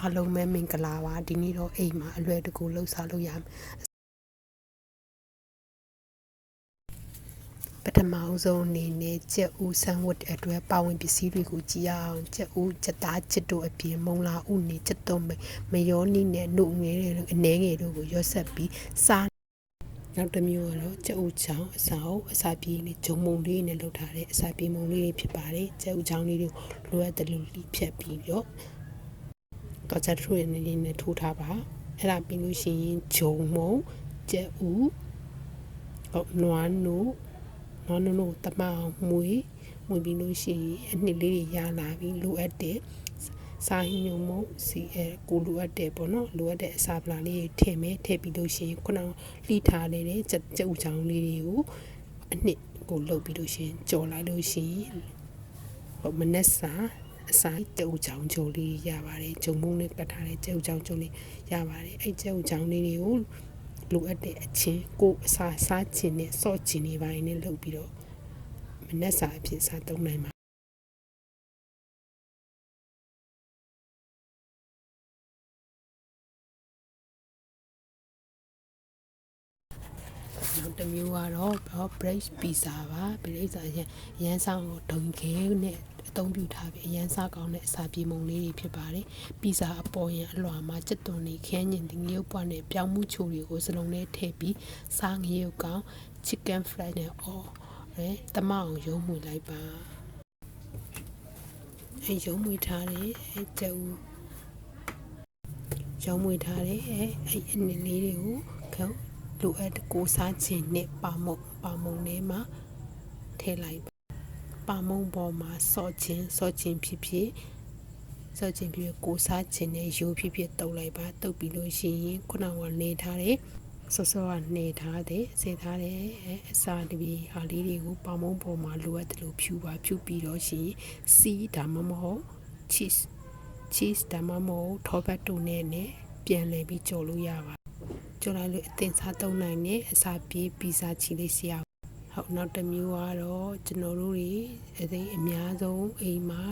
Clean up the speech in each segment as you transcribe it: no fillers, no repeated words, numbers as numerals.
အားလုံးပဲမင်္ဂလာပါဒီနေ့တော့အိမ်မှာအလွယ်တကူလှုပ်ရှားလို့ရမယ်ပထမအဆုံးအနေနဲ့ကြက်ဥဆန်ဝတ်အတွက်ပါဝင်ပစ္စည်းတွေကိုကြည့်အောင်ကြက်ဥကြက်သားချစ်တို့အပြင်မုံလာဥနေချက်သွန်းမယောနီနဲ့နှုတ်ငယ်တွေအနေငယ်တို့ကိုရော့ဆက်ပြီးစားနောက်တစ်မျိုးကတော့ကြက်ဥချောင်းအစာပြေးနဲ့ဂျုံမုံလေးနဲ့လုပ်ထားတဲ့အစာပြေးမုံလေးတွေဖြစ်ပါတယ်ကြက်ဥချောင်းလေးတွေကိုလိုအပ်တယ်လို့ဖြတ်ပြီးတော့တော့ချက်ထွေးနေနဲ့ထိုးထားပါအဲ့ဒါပြီးလို့ရှိရင်ဂျုံမုံကြက်ဥနွားနို့တမအောင်မွေပြီးလို့ရှိရင်အနှစ်လေးတွေရလာပြီးလိုအပ်တဲ့စားဟင်းညုံမုံစီကိုလိုအပ်တဲ့ပေါ့နော်လိုအပ်တဲ့အစာပလာလေးထည့်ပြီးလို့ရှိရင်ခုနလှီးထားတဲ့ကြက်ဥချောင်းလေးတွေကိုအနှစ်ကိုလှုပ်ပြီးလို့ရှိရင်ကြော်လိုက်လို့ရှိရင်မနက်စာအစာကြက်ဥချောင်းကြိုလေးရပါတယ်ဂျုံမုံနဲ့ကတ်ထားတဲ့ကြက်ဥချောင်းကြိုလေးရပါတယ်အဲ့ကြက်ဥချောင်းလေးတွေကိုလိုအပ်တဲ့အချင်းကိုအစာစားခြင်းနဲ့စော့ခြင်းတွေပိုင်းနဲ့လုပ်ပြီးတော့မနက်စာအဖြစ်စားသုံးနိုင်ပါနောက်တစ်မျိုးကတော့ braised pizza ပါbraised pizza ရန်ဆောင်ကိုဒုံခဲနဲ့အသုံးပြုထားပြီးအရန်စားကောင်းတဲ့အစာပြေမုံလေးတွေဖြစ်ပါတယ်ပီဇာအပေါ်ရန်အလွှာမှာကြက်သွန်တွေခရမ်းညင်ငရုတ်ပွားနဲ့ပြောင်းမှုချိုတွေကိုစလုံးနဲ့ထည့်ပြီးစားငရုတ်ကောင်း chicken fry နဲ့တမအောင်ရုံးမွေလိုက်ပါရုံးမွေထားတဲ့ကြက်ဥရုံးမွေထားတဲ့အနှစ်လေးတွေကိုလိုအပ်ကိုစားခြင်းနဲ့ပါမုံထဲမှာထည့်လိုက်ပါမုံပေါ်မှာစော့ခြင်းဖြစ်ကိုစားခြင်းနဲ့ရိုးဖြစ်တုပ်လိုက်ပါတုပ်ပြီးလို့ရှိရင်ခုနကနေထားတဲ့စောကနေထားတဲ့အစာတပြေဟာလေးတွေကိုပါမုံပေါ်မှာလိုအပ်တယ်လို့ဖြူပြီးတော့ရှိရင်စီးဒါမှမဟုတ် cheese ဒါမှမဟုတ်ထောပတ်တုံနဲ့ပြန်လည်ပြီးကြော်လို့ရပါကြော်လိုက်လို့အသင်စားသုံးနိုင်တဲ့အစာပြေးပီဇာချီလေးဆရာဟုတ်နောက်တစ်မျိုးကတော့ကျွန်တော်တို့တွေအများဆုံးအိမ်မှာ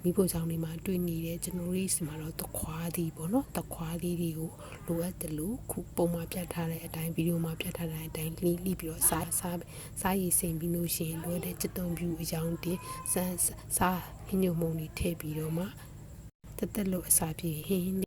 မိဖို့ဆောင်တွေမှာတွေ့နေတဲ့ကျွန်တော်တို့စီမှာတော့တခွားသီးပေါ့နော်တခွားသီးတွေကိုလိုအပ်တယ်လို့ခုပုံမှာပြထားတဲ့အတိုင်းဗီဒီယိုမှာပြထားတဲ့အတိုင်းလှီးပြီးတော့စားရည်စိမ်ပြီးလို့ရှိရင်လိုတဲ့ချက်သွန်ပြူအယောင်တင်စားဟင်းညုံမုံတွေထည့်ပြီးတော့မှတက်လို့အစာပြေဟင်း